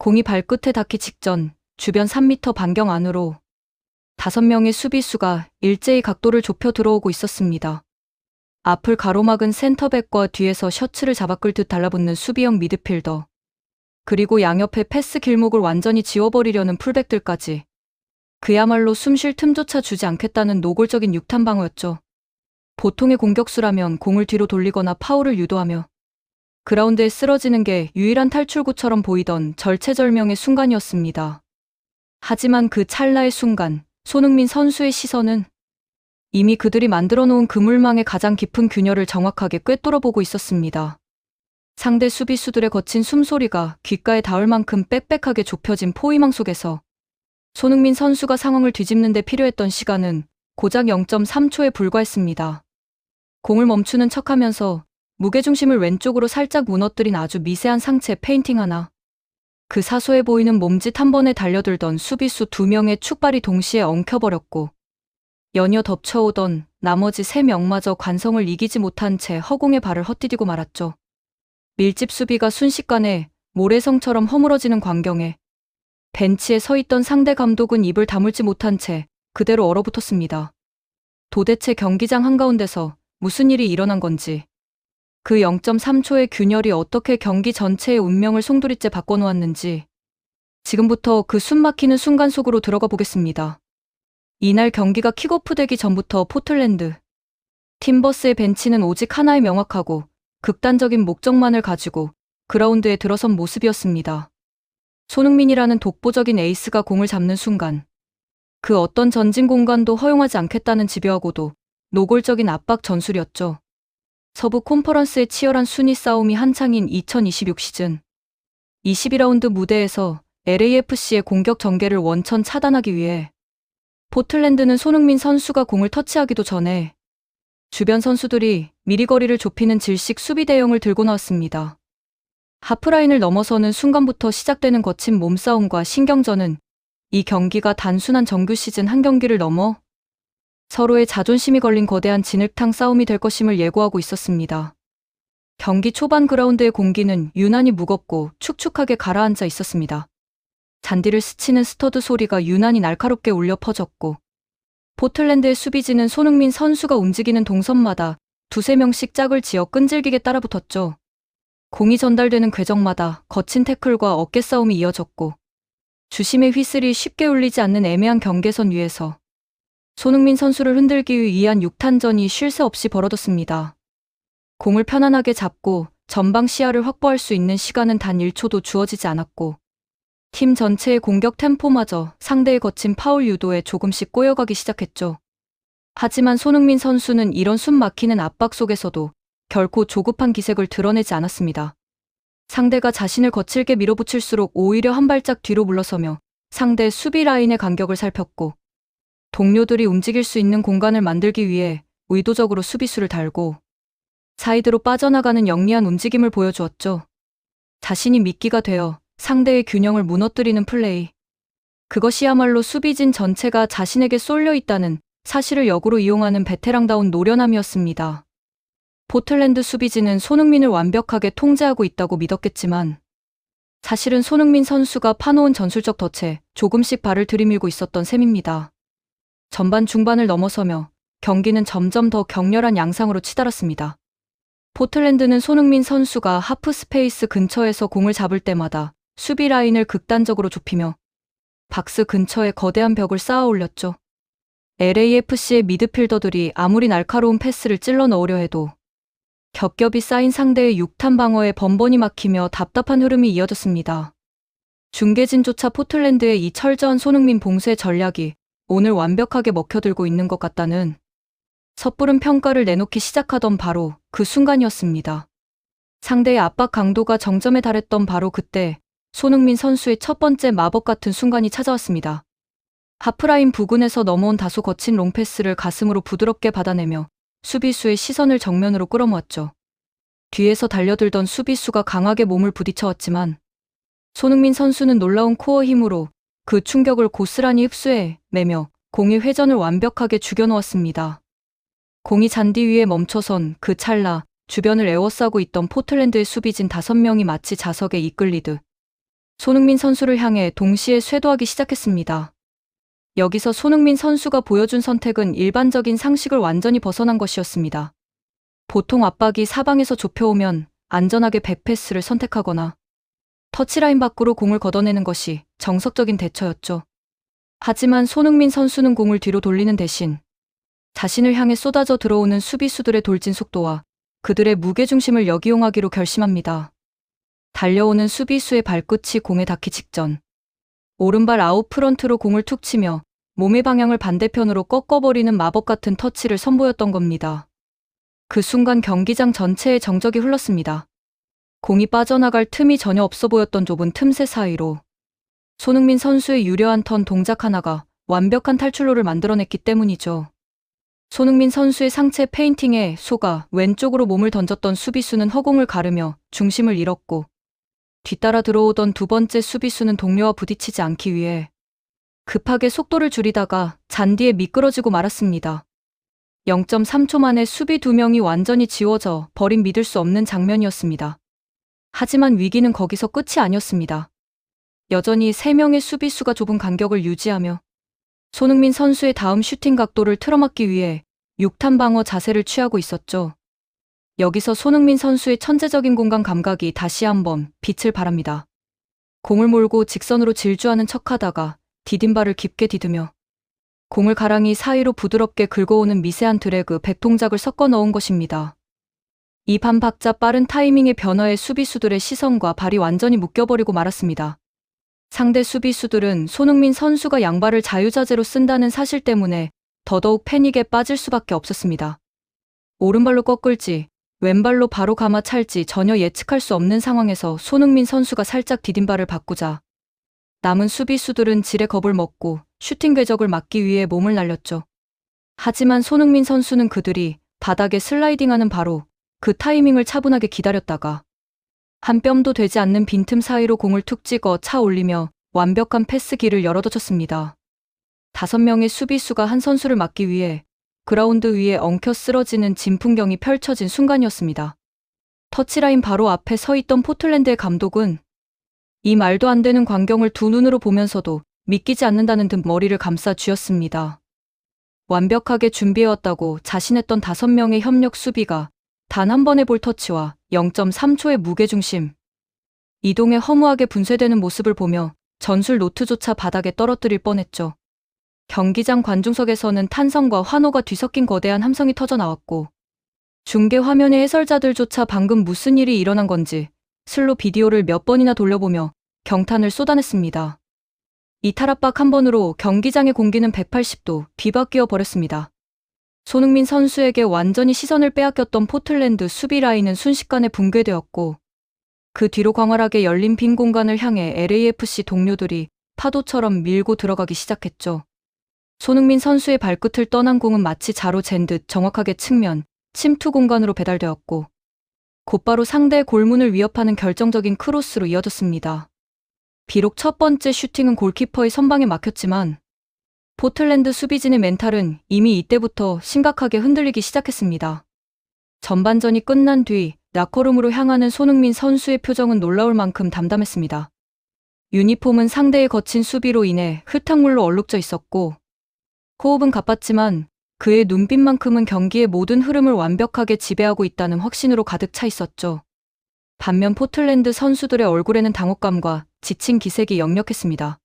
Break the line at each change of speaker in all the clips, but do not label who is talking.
공이 발끝에 닿기 직전 주변 3m 반경 안으로 5명의 수비수가 일제히 각도를 좁혀 들어오고 있었습니다. 앞을 가로막은 센터백과 뒤에서 셔츠를 잡아 끌듯 달라붙는 수비형 미드필더, 그리고 양옆의 패스 길목을 완전히 지워버리려는 풀백들까지. 그야말로 숨 쉴 틈조차 주지 않겠다는 노골적인 육탄 방어였죠. 보통의 공격수라면 공을 뒤로 돌리거나 파울을 유도하며 그라운드에 쓰러지는 게 유일한 탈출구처럼 보이던 절체절명의 순간이었습니다. 하지만 그 찰나의 순간, 손흥민 선수의 시선은 이미 그들이 만들어 놓은 그물망의 가장 깊은 균열을 정확하게 꿰뚫어보고 있었습니다. 상대 수비수들의 거친 숨소리가 귓가에 닿을 만큼 빽빽하게 좁혀진 포위망 속에서 손흥민 선수가 상황을 뒤집는 데 필요했던 시간은 고작 0.3초에 불과했습니다. 공을 멈추는 척하면서 무게중심을 왼쪽으로 살짝 무너뜨린 아주 미세한 상체 페인팅 하나. 그 사소해 보이는 몸짓 한 번에 달려들던 수비수 2명의 축발이 동시에 엉켜버렸고 연이어 덮쳐오던 나머지 3명마저 관성을 이기지 못한 채 허공에 발을 헛디디고 말았죠. 밀집 수비가 순식간에 모래성처럼 허물어지는 광경에 벤치에 서 있던 상대 감독은 입을 다물지 못한 채 그대로 얼어붙었습니다. 도대체 경기장 한가운데서 무슨 일이 일어난 건지, 그 0.3초의 균열이 어떻게 경기 전체의 운명을 송두리째 바꿔놓았는지, 지금부터 그 숨막히는 순간 속으로 들어가 보겠습니다. 이날 경기가 킥오프되기 전부터 포틀랜드 팀버스의 벤치는 오직 하나의 명확하고 극단적인 목적만을 가지고 그라운드에 들어선 모습이었습니다. 손흥민이라는 독보적인 에이스가 공을 잡는 순간, 그 어떤 전진 공간도 허용하지 않겠다는 집요하고도 노골적인 압박 전술이었죠. 서부 컨퍼런스의 치열한 순위 싸움이 한창인 2026 시즌 22라운드 무대에서 LAFC의 공격 전개를 원천 차단하기 위해 포틀랜드는 손흥민 선수가 공을 터치하기도 전에 주변 선수들이 미리 거리를 좁히는 질식 수비 대형을 들고 나왔습니다. 하프라인을 넘어서는 순간부터 시작되는 거친 몸싸움과 신경전은 이 경기가 단순한 정규 시즌 한 경기를 넘어 서로의 자존심이 걸린 거대한 진흙탕 싸움이 될 것임을 예고하고 있었습니다. 경기 초반 그라운드의 공기는 유난히 무겁고 축축하게 가라앉아 있었습니다. 잔디를 스치는 스터드 소리가 유난히 날카롭게 울려 퍼졌고, 포틀랜드의 수비진은 손흥민 선수가 움직이는 동선마다 2~3명씩 짝을 지어 끈질기게 따라붙었죠. 공이 전달되는 궤적마다 거친 태클과 어깨 싸움이 이어졌고, 주심의 휘슬이 쉽게 울리지 않는 애매한 경계선 위에서 손흥민 선수를 흔들기 위한 육탄전이 쉴 새 없이 벌어졌습니다. 공을 편안하게 잡고 전방 시야를 확보할 수 있는 시간은 단 1초도 주어지지 않았고, 팀 전체의 공격 템포마저 상대의 거친 파울 유도에 조금씩 꼬여가기 시작했죠. 하지만 손흥민 선수는 이런 숨 막히는 압박 속에서도 결코 조급한 기색을 드러내지 않았습니다. 상대가 자신을 거칠게 밀어붙일수록 오히려 한 발짝 뒤로 물러서며 상대 수비 라인의 간격을 살폈고, 동료들이 움직일 수 있는 공간을 만들기 위해 의도적으로 수비수를 달고 사이드로 빠져나가는 영리한 움직임을 보여주었죠. 자신이 미끼가 되어 상대의 균형을 무너뜨리는 플레이. 그것이야말로 수비진 전체가 자신에게 쏠려 있다는 사실을 역으로 이용하는 베테랑다운 노련함이었습니다. 포틀랜드 수비진은 손흥민을 완벽하게 통제하고 있다고 믿었겠지만, 사실은 손흥민 선수가 파놓은 전술적 덫에 조금씩 발을 들이밀고 있었던 셈입니다. 전반 중반을 넘어서며 경기는 점점 더 격렬한 양상으로 치달았습니다. 포틀랜드는 손흥민 선수가 하프 스페이스 근처에서 공을 잡을 때마다 수비 라인을 극단적으로 좁히며 박스 근처에 거대한 벽을 쌓아 올렸죠. LAFC의 미드필더들이 아무리 날카로운 패스를 찔러 넣으려 해도 겹겹이 쌓인 상대의 육탄 방어에 번번이 막히며 답답한 흐름이 이어졌습니다. 중계진조차 포틀랜드의 이 철저한 손흥민 봉쇄 전략이 오늘 완벽하게 먹혀들고 있는 것 같다는 섣부른 평가를 내놓기 시작하던 바로 그 순간이었습니다. 상대의 압박 강도가 정점에 달했던 바로 그때 손흥민 선수의 첫 번째 마법 같은 순간이 찾아왔습니다. 하프라인 부근에서 넘어온 다소 거친 롱패스를 가슴으로 부드럽게 받아내며 수비수의 시선을 정면으로 끌어모았죠. 뒤에서 달려들던 수비수가 강하게 몸을 부딪혀왔지만 손흥민 선수는 놀라운 코어 힘으로 그 충격을 고스란히 흡수해 매며 공이 회전을 완벽하게 죽여놓았습니다. 공이 잔디 위에 멈춰선 그 찰나 주변을 에워싸고 있던 포틀랜드의 수비진 5명이 마치 자석에 이끌리듯 손흥민 선수를 향해 동시에 쇄도하기 시작했습니다. 여기서 손흥민 선수가 보여준 선택은 일반적인 상식을 완전히 벗어난 것이었습니다. 보통 압박이 사방에서 좁혀오면 안전하게 백패스를 선택하거나 터치라인 밖으로 공을 걷어내는 것이 정석적인 대처였죠. 하지만 손흥민 선수는 공을 뒤로 돌리는 대신 자신을 향해 쏟아져 들어오는 수비수들의 돌진 속도와 그들의 무게중심을 역이용하기로 결심합니다. 달려오는 수비수의 발끝이 공에 닿기 직전 오른발 아웃프런트로 공을 툭 치며 몸의 방향을 반대편으로 꺾어버리는 마법 같은 터치를 선보였던 겁니다. 그 순간 경기장 전체에 정적이 흘렀습니다. 공이 빠져나갈 틈이 전혀 없어 보였던 좁은 틈새 사이로 손흥민 선수의 유려한 턴 동작 하나가 완벽한 탈출로를 만들어냈기 때문이죠. 손흥민 선수의 상체 페인팅에 속아 왼쪽으로 몸을 던졌던 수비수는 허공을 가르며 중심을 잃었고 뒤따라 들어오던 두 번째 수비수는 동료와 부딪히지 않기 위해 급하게 속도를 줄이다가 잔디에 미끄러지고 말았습니다. 0.3초 만에 수비 두 명이 완전히 지워져 버린 믿을 수 없는 장면이었습니다. 하지만 위기는 거기서 끝이 아니었습니다. 여전히 3명의 수비수가 좁은 간격을 유지하며 손흥민 선수의 다음 슈팅 각도를 틀어막기 위해 육탄 방어 자세를 취하고 있었죠. 여기서 손흥민 선수의 천재적인 공간 감각이 다시 한번 빛을 발합니다. 공을 몰고 직선으로 질주하는 척하다가 디딤발을 깊게 디디며 공을 가랑이 사이로 부드럽게 긁어오는 미세한 드래그 백동작을 섞어 넣은 것입니다. 이 반박자 빠른 타이밍의 변화에 수비수들의 시선과 발이 완전히 묶여버리고 말았습니다. 상대 수비수들은 손흥민 선수가 양발을 자유자재로 쓴다는 사실 때문에 더더욱 패닉에 빠질 수밖에 없었습니다. 오른발로 꺾을지 왼발로 바로 감아 찰지 전혀 예측할 수 없는 상황에서 손흥민 선수가 살짝 디딤발을 바꾸자 남은 수비수들은 지레 겁을 먹고 슈팅 궤적을 막기 위해 몸을 날렸죠. 하지만 손흥민 선수는 그들이 바닥에 슬라이딩하는 바로 그 타이밍을 차분하게 기다렸다가 한 뼘도 되지 않는 빈틈 사이로 공을 툭 찍어 차 올리며 완벽한 패스 길을 열어젖혔습니다. 5명의 수비수가 한 선수를 막기 위해 그라운드 위에 엉켜 쓰러지는 진풍경이 펼쳐진 순간이었습니다. 터치라인 바로 앞에 서 있던 포틀랜드의 감독은 이 말도 안 되는 광경을 두 눈으로 보면서도 믿기지 않는다는 듯 머리를 감싸 쥐었습니다. 완벽하게 준비해왔다고 자신했던 5명의 협력 수비가 단 한 번의 볼 터치와 0.3초의 무게중심 이동에 허무하게 분쇄되는 모습을 보며 전술 노트조차 바닥에 떨어뜨릴 뻔했죠. 경기장 관중석에서는 탄성과 환호가 뒤섞인 거대한 함성이 터져나왔고 중계 화면의 해설자들조차 방금 무슨 일이 일어난 건지 슬로 비디오를 몇 번이나 돌려보며 경탄을 쏟아냈습니다. 이 탈압박 한 번으로 경기장의 공기는 180도 뒤바뀌어 버렸습니다. 손흥민 선수에게 완전히 시선을 빼앗겼던 포틀랜드 수비 라인은 순식간에 붕괴되었고 그 뒤로 광활하게 열린 빈 공간을 향해 LAFC 동료들이 파도처럼 밀고 들어가기 시작했죠. 손흥민 선수의 발끝을 떠난 공은 마치 자로 잰 듯 정확하게 측면, 침투 공간으로 배달되었고 곧바로 상대의 골문을 위협하는 결정적인 크로스로 이어졌습니다. 비록 첫 번째 슈팅은 골키퍼의 선방에 막혔지만 포틀랜드 수비진의 멘탈은 이미 이때부터 심각하게 흔들리기 시작했습니다. 전반전이 끝난 뒤 라커룸으로 향하는 손흥민 선수의 표정은 놀라울 만큼 담담했습니다. 유니폼은 상대의 거친 수비로 인해 흙탕물로 얼룩져 있었고 호흡은 가빴지만 그의 눈빛만큼은 경기의 모든 흐름을 완벽하게 지배하고 있다는 확신으로 가득 차 있었죠. 반면 포틀랜드 선수들의 얼굴에는 당혹감과 지친 기색이 역력했습니다.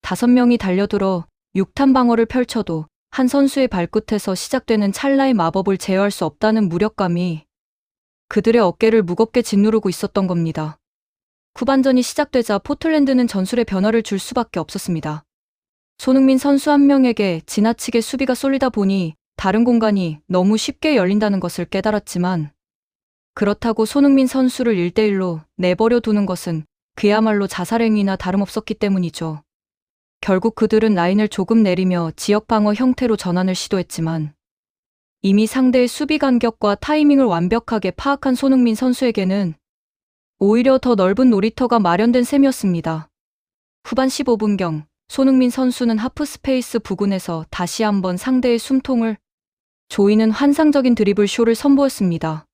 5명이 달려들어 육탄 방어를 펼쳐도 한 선수의 발끝에서 시작되는 찰나의 마법을 제어할 수 없다는 무력감이 그들의 어깨를 무겁게 짓누르고 있었던 겁니다. 후반전이 시작되자 포틀랜드는 전술에 변화를 줄 수밖에 없었습니다. 손흥민 선수 한 명에게 지나치게 수비가 쏠리다 보니 다른 공간이 너무 쉽게 열린다는 것을 깨달았지만 그렇다고 손흥민 선수를 1대1로 내버려 두는 것은 그야말로 자살행위나 다름없었기 때문이죠. 결국 그들은 라인을 조금 내리며 지역 방어 형태로 전환을 시도했지만 이미 상대의 수비 간격과 타이밍을 완벽하게 파악한 손흥민 선수에게는 오히려 더 넓은 놀이터가 마련된 셈이었습니다. 후반 15분경 손흥민 선수는 하프 스페이스 부근에서 다시 한번 상대의 숨통을 조이는 환상적인 드리블 쇼를 선보였습니다.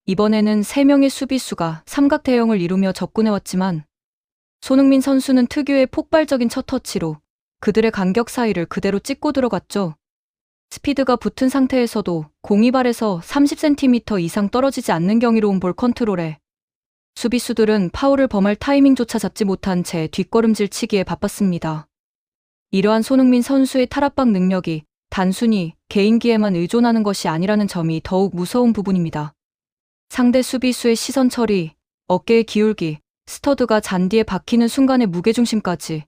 이번에는 3명의 수비수가 삼각 대형을 이루며 접근해왔지만 손흥민 선수는 특유의 폭발적인 첫 터치로 그들의 간격 사이를 그대로 찍고 들어갔죠. 스피드가 붙은 상태에서도 공이 발에서 30cm 이상 떨어지지 않는 경이로운 볼 컨트롤에 수비수들은 파울을 범할 타이밍조차 잡지 못한 채 뒷걸음질 치기에 바빴습니다. 이러한 손흥민 선수의 탈압박 능력이 단순히 개인기에만 의존하는 것이 아니라는 점이 더욱 무서운 부분입니다. 상대 수비수의 시선 처리, 어깨의 기울기, 스터드가 잔디에 박히는 순간의 무게중심까지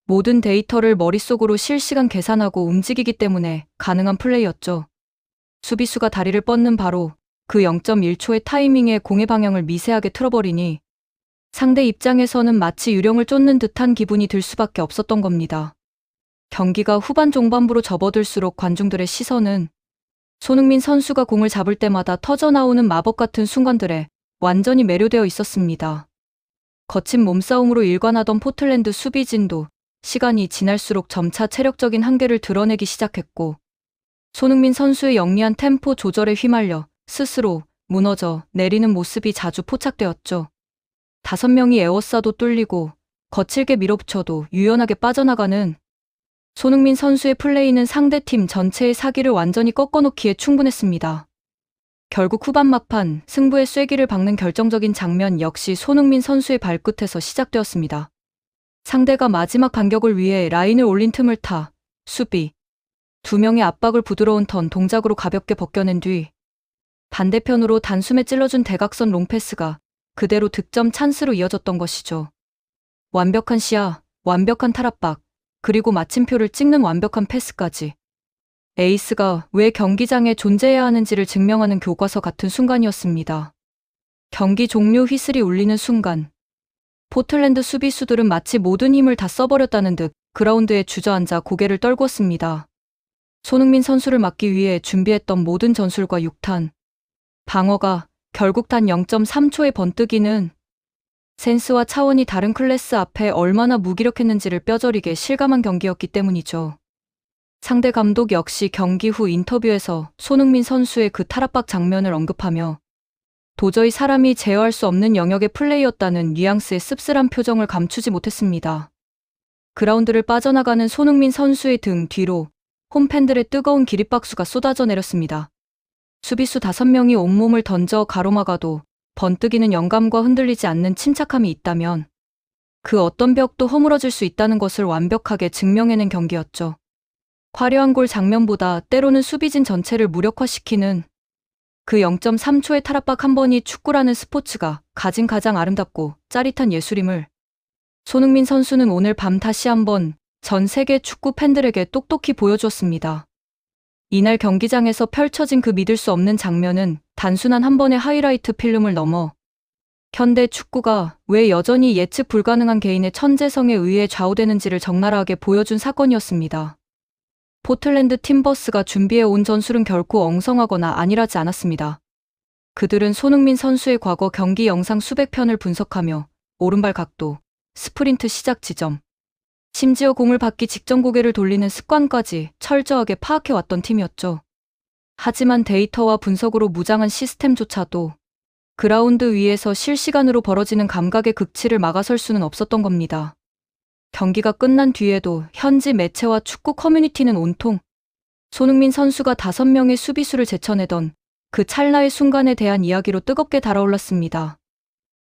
모든 데이터를 머릿속으로 실시간 계산하고 움직이기 때문에 가능한 플레이였죠. 수비수가 다리를 뻗는 바로 그 0.1초의 타이밍에 공의 방향을 미세하게 틀어버리니 상대 입장에서는 마치 유령을 쫓는 듯한 기분이 들 수밖에 없었던 겁니다. 경기가 후반 종반부로 접어들수록 관중들의 시선은 손흥민 선수가 공을 잡을 때마다 터져나오는 마법 같은 순간들에 완전히 매료되어 있었습니다. 거친 몸싸움으로 일관하던 포틀랜드 수비진도 시간이 지날수록 점차 체력적인 한계를 드러내기 시작했고 손흥민 선수의 영리한 템포 조절에 휘말려 스스로 무너져 내리는 모습이 자주 포착되었죠. 5명이 에워싸도 뚫리고 거칠게 밀어붙여도 유연하게 빠져나가는 손흥민 선수의 플레이는 상대팀 전체의 사기를 완전히 꺾어놓기에 충분했습니다. 결국 후반 막판 승부의 쐐기를 박는 결정적인 장면 역시 손흥민 선수의 발끝에서 시작되었습니다. 상대가 마지막 반격을 위해 라인을 올린 틈을 타 수비 2명의 압박을 부드러운 턴 동작으로 가볍게 벗겨낸 뒤 반대편으로 단숨에 찔러준 대각선 롱패스가 그대로 득점 찬스로 이어졌던 것이죠. 완벽한 시야, 완벽한 탈압박, 그리고 마침표를 찍는 완벽한 패스까지. 에이스가 왜 경기장에 존재해야 하는지를 증명하는 교과서 같은 순간이었습니다. 경기 종료 휘슬이 울리는 순간 포틀랜드 수비수들은 마치 모든 힘을 다 써버렸다는 듯 그라운드에 주저앉아 고개를 떨구었습니다. 손흥민 선수를 막기 위해 준비했던 모든 전술과 6탄, 방어가 결국 단 0.3초의 번뜩이는 센스와 차원이 다른 클래스 앞에 얼마나 무기력했는지를 뼈저리게 실감한 경기였기 때문이죠. 상대 감독 역시 경기 후 인터뷰에서 손흥민 선수의 그 탈압박 장면을 언급하며 도저히 사람이 제어할 수 없는 영역의 플레이였다는 뉘앙스의 씁쓸한 표정을 감추지 못했습니다. 그라운드를 빠져나가는 손흥민 선수의 등 뒤로 홈팬들의 뜨거운 기립박수가 쏟아져 내렸습니다. 수비수 5명이 온몸을 던져 가로막아도 번뜩이는 영감과 흔들리지 않는 침착함이 있다면 그 어떤 벽도 허물어질 수 있다는 것을 완벽하게 증명해낸 경기였죠. 화려한 골 장면보다 때로는 수비진 전체를 무력화시키는 그 0.3초의 탈압박 한 번이 축구라는 스포츠가 가진 가장 아름답고 짜릿한 예술임을 손흥민 선수는 오늘 밤 다시 한번 전 세계 축구 팬들에게 똑똑히 보여주었습니다. 이날 경기장에서 펼쳐진 그 믿을 수 없는 장면은 단순한 한 번의 하이라이트 필름을 넘어 현대 축구가 왜 여전히 예측 불가능한 개인의 천재성에 의해 좌우되는지를 적나라하게 보여준 사건이었습니다. 포틀랜드 팀버스가 준비해온 전술은 결코 엉성하거나 안일하지 않았습니다. 그들은 손흥민 선수의 과거 경기 영상 수백 편을 분석하며 오른발 각도, 스프린트 시작 지점, 심지어 공을 받기 직전 고개를 돌리는 습관까지 철저하게 파악해왔던 팀이었죠. 하지만 데이터와 분석으로 무장한 시스템조차도 그라운드 위에서 실시간으로 벌어지는 감각의 극치를 막아설 수는 없었던 겁니다. 경기가 끝난 뒤에도 현지 매체와 축구 커뮤니티는 온통 손흥민 선수가 5명의 수비수를 제쳐내던 그 찰나의 순간에 대한 이야기로 뜨겁게 달아올랐습니다.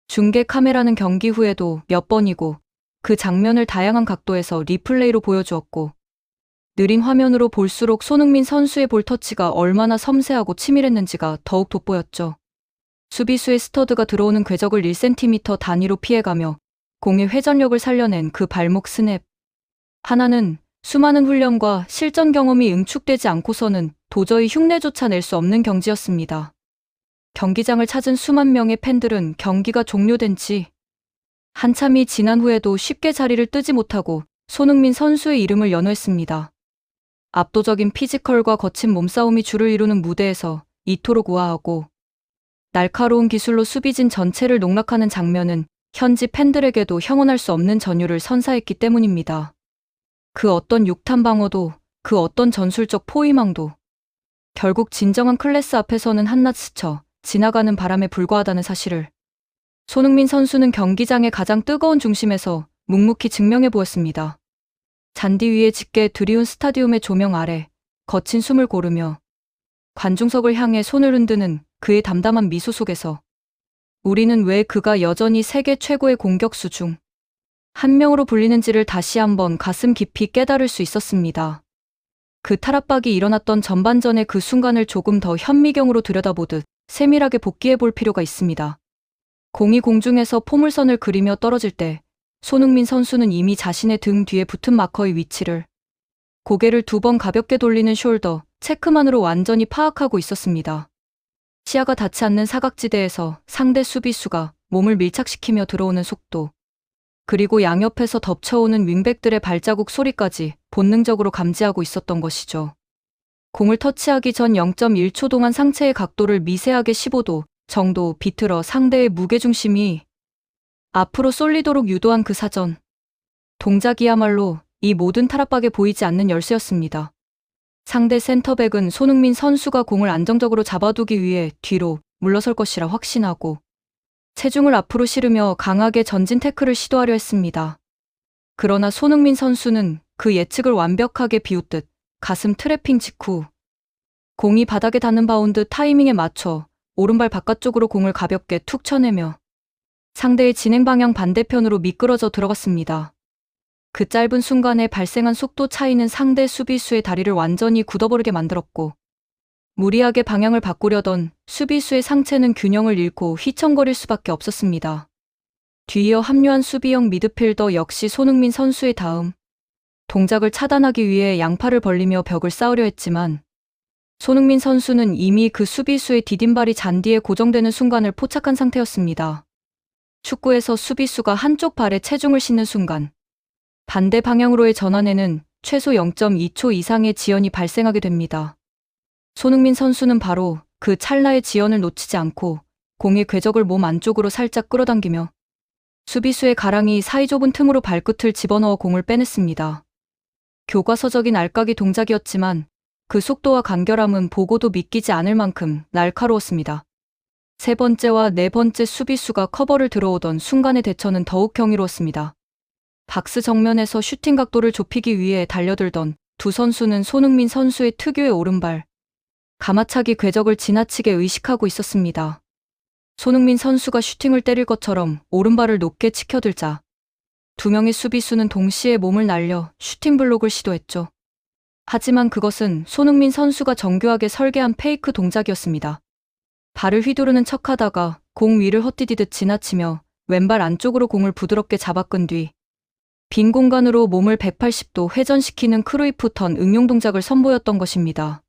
중계 카메라는 경기 후에도 몇 번이고 그 장면을 다양한 각도에서 리플레이로 보여주었고 느린 화면으로 볼수록 손흥민 선수의 볼터치가 얼마나 섬세하고 치밀했는지가 더욱 돋보였죠. 수비수의 스터드가 들어오는 궤적을 1cm 단위로 피해가며 공의 회전력을 살려낸 그 발목 스냅 하나는 수많은 훈련과 실전 경험이 응축되지 않고서는 도저히 흉내조차 낼 수 없는 경지였습니다. 경기장을 찾은 수만 명의 팬들은 경기가 종료된 지 한참이 지난 후에도 쉽게 자리를 뜨지 못하고 손흥민 선수의 이름을 연호했습니다. 압도적인 피지컬과 거친 몸싸움이 주를 이루는 무대에서 이토록 우아하고 날카로운 기술로 수비진 전체를 농락하는 장면은 현지 팬들에게도 형언할 수 없는 전율을 선사했기 때문입니다. 그 어떤 6탄 방어도, 그 어떤 전술적 포위망도 결국 진정한 클래스 앞에서는 한낱 스쳐 지나가는 바람에 불과하다는 사실을 손흥민 선수는 경기장의 가장 뜨거운 중심에서 묵묵히 증명해 보였습니다. 잔디 위에 짙게 드리운 스타디움의 조명 아래 거친 숨을 고르며 관중석을 향해 손을 흔드는 그의 담담한 미소 속에서 우리는 왜 그가 여전히 세계 최고의 공격수 중 한 명으로 불리는지를 다시 한번 가슴 깊이 깨달을 수 있었습니다. 그 탈압박이 일어났던 전반전의 그 순간을 조금 더 현미경으로 들여다보듯 세밀하게 복기해 볼 필요가 있습니다. 공이 공중에서 포물선을 그리며 떨어질 때 손흥민 선수는 이미 자신의 등 뒤에 붙은 마커의 위치를 고개를 2번 가볍게 돌리는 숄더 체크만으로 완전히 파악하고 있었습니다. 시야가 닿지 않는 사각지대에서 상대 수비수가 몸을 밀착시키며 들어오는 속도, 그리고 양옆에서 덮쳐오는 윙백들의 발자국 소리까지 본능적으로 감지하고 있었던 것이죠. 공을 터치하기 전 0.1초 동안 상체의 각도를 미세하게 15도 정도 비틀어 상대의 무게중심이 앞으로 쏠리도록 유도한 그 사전. 동작이야말로 이 모든 탈압박에 보이지 않는 열쇠였습니다. 상대 센터백은 손흥민 선수가 공을 안정적으로 잡아두기 위해 뒤로 물러설 것이라 확신하고 체중을 앞으로 실으며 강하게 전진 태클을 시도하려 했습니다. 그러나 손흥민 선수는 그 예측을 완벽하게 비웃듯 가슴 트래핑 직후 공이 바닥에 닿는 바운드 타이밍에 맞춰 오른발 바깥쪽으로 공을 가볍게 툭 쳐내며 상대의 진행 방향 반대편으로 미끄러져 들어갔습니다. 그 짧은 순간에 발생한 속도 차이는 상대 수비수의 다리를 완전히 굳어버리게 만들었고 무리하게 방향을 바꾸려던 수비수의 상체는 균형을 잃고 휘청거릴 수밖에 없었습니다. 뒤이어 합류한 수비형 미드필더 역시 손흥민 선수의 다음 동작을 차단하기 위해 양팔을 벌리며 벽을 쌓으려 했지만 손흥민 선수는 이미 그 수비수의 디딤발이 잔디에 고정되는 순간을 포착한 상태였습니다. 축구에서 수비수가 한쪽 발에 체중을 싣는 순간 반대 방향으로의 전환에는 최소 0.2초 이상의 지연이 발생하게 됩니다. 손흥민 선수는 바로 그 찰나의 지연을 놓치지 않고 공의 궤적을 몸 안쪽으로 살짝 끌어당기며 수비수의 가랑이 사이좁은 틈으로 발끝을 집어넣어 공을 빼냈습니다. 교과서적인 알까기 동작이었지만 그 속도와 간결함은 보고도 믿기지 않을 만큼 날카로웠습니다. 세 번째와 네 번째 수비수가 커버를 들어오던 순간의 대처는 더욱 경이로웠습니다. 박스 정면에서 슈팅 각도를 좁히기 위해 달려들던 두 선수는 손흥민 선수의 특유의 오른발 가마차기 궤적을 지나치게 의식하고 있었습니다. 손흥민 선수가 슈팅을 때릴 것처럼 오른발을 높게 치켜들자 두 명의 수비수는 동시에 몸을 날려 슈팅 블록을 시도했죠. 하지만 그것은 손흥민 선수가 정교하게 설계한 페이크 동작이었습니다. 발을 휘두르는 척하다가 공 위를 헛디디듯 지나치며 왼발 안쪽으로 공을 부드럽게 잡아끈 뒤 빈 공간으로 몸을 180도 회전시키는 크루이프 턴 응용 동작을 선보였던 것입니다.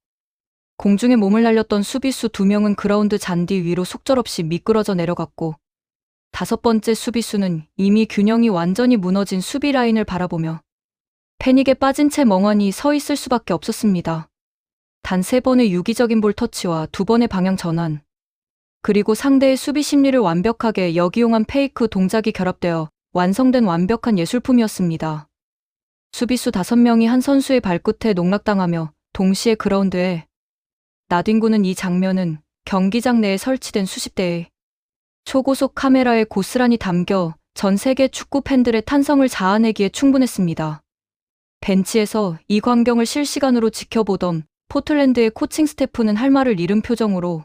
공중에 몸을 날렸던 수비수 2명은 그라운드 잔디 위로 속절없이 미끄러져 내려갔고 다섯 번째 수비수는 이미 균형이 완전히 무너진 수비 라인을 바라보며 패닉에 빠진 채 멍하니 서 있을 수밖에 없었습니다. 단 3번의 유기적인 볼 터치와 2번의 방향 전환, 그리고 상대의 수비 심리를 완벽하게 역이용한 페이크 동작이 결합되어 완성된 완벽한 예술품이었습니다. 수비수 5명이 한 선수의 발끝에 농락당하며 동시에 그라운드에 나뒹구는 이 장면은 경기장 내에 설치된 수십 대의 초고속 카메라에 고스란히 담겨 전 세계 축구 팬들의 탄성을 자아내기에 충분했습니다. 벤치에서 이 광경을 실시간으로 지켜보던 포틀랜드의 코칭 스태프는 할 말을 잃은 표정으로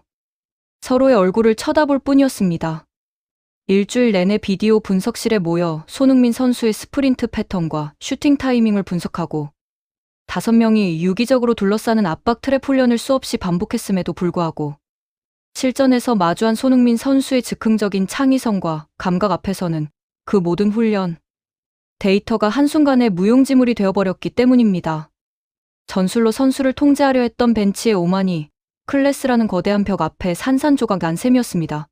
서로의 얼굴을 쳐다볼 뿐이었습니다. 일주일 내내 비디오 분석실에 모여 손흥민 선수의 스프린트 패턴과 슈팅 타이밍을 분석하고 5명이 유기적으로 둘러싸는 압박 트랩 훈련을 수없이 반복했음에도 불구하고 실전에서 마주한 손흥민 선수의 즉흥적인 창의성과 감각 앞에서는 그 모든 훈련, 데이터가 한순간에 무용지물이 되어버렸기 때문입니다. 전술로 선수를 통제하려 했던 벤치의 오만이 클래스라는 거대한 벽 앞에 산산조각 난 셈이었습니다.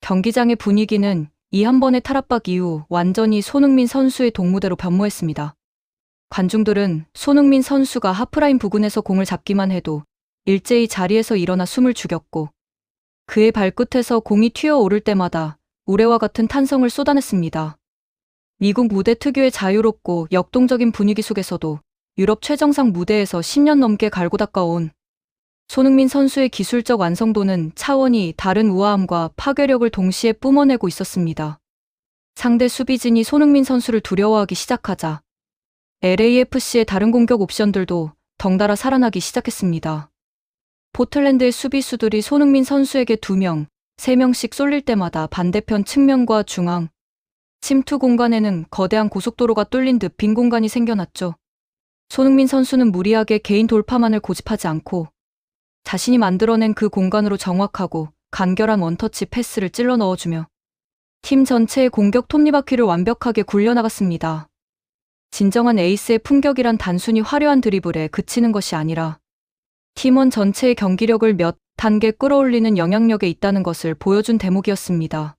경기장의 분위기는 이 한 번의 탈압박 이후 완전히 손흥민 선수의 동무대로 변모했습니다. 관중들은 손흥민 선수가 하프라인 부근에서 공을 잡기만 해도 일제히 자리에서 일어나 숨을 죽였고 그의 발끝에서 공이 튀어오를 때마다 우레와 같은 탄성을 쏟아냈습니다. 미국 무대 특유의 자유롭고 역동적인 분위기 속에서도 유럽 최정상 무대에서 10년 넘게 갈고 닦아온 손흥민 선수의 기술적 완성도는 차원이 다른 우아함과 파괴력을 동시에 뿜어내고 있었습니다. 상대 수비진이 손흥민 선수를 두려워하기 시작하자 LAFC의 다른 공격 옵션들도 덩달아 살아나기 시작했습니다. 포틀랜드의 수비수들이 손흥민 선수에게 2명, 3명씩 쏠릴 때마다 반대편 측면과 중앙, 침투 공간에는 거대한 고속도로가 뚫린 듯 빈 공간이 생겨났죠. 손흥민 선수는 무리하게 개인 돌파만을 고집하지 않고 자신이 만들어낸 그 공간으로 정확하고 간결한 원터치 패스를 찔러 넣어주며 팀 전체의 공격 톱니바퀴를 완벽하게 굴려나갔습니다. 진정한 에이스의 품격이란 단순히 화려한 드리블에 그치는 것이 아니라 팀원 전체의 경기력을 몇 단계 끌어올리는 영향력에 있다는 것을 보여준 대목이었습니다.